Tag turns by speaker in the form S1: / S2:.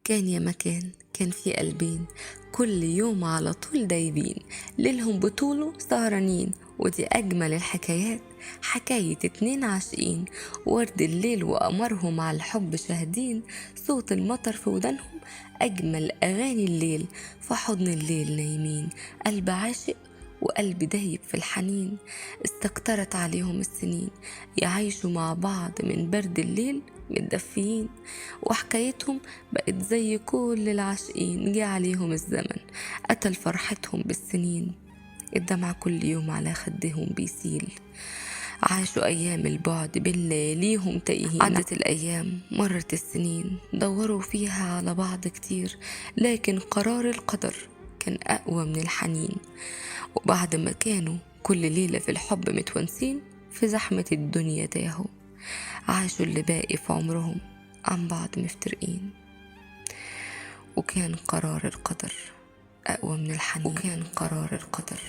S1: كان يا مكان كان في قلبين، كل يوم على طول دايبين، ليلهم بطوله سهرانين. ودي أجمل الحكايات، حكاية اتنين عاشقين، ورد الليل وقمرهم على الحب شاهدين، صوت المطر في ودانهم أجمل أغاني الليل، في حضن الليل نايمين، قلب عاشق وقلب دايب في الحنين. استكترت عليهم السنين يعيشوا مع بعض من برد الليل متدفيين، وحكايتهم بقت زي كل العاشقين، جه عليهم الزمن قتل فرحتهم بالسنين، الدمع كل يوم على خدهم بيسيل. عاشوا أيام البعد بين لياليهم تايهين، عدت الأيام مرت السنين، دوروا فيها على بعض كتير، لكن قرار القدر كان أقوى من الحنين. وبعد ما كانوا كل ليلة في الحب متونسين، في زحمة الدنيا تاهوا، عاشوا اللي باقي في عمرهم عن بعض مفترقين. وكان قرار القدر أقوى من الحنين، وكان قرار القدر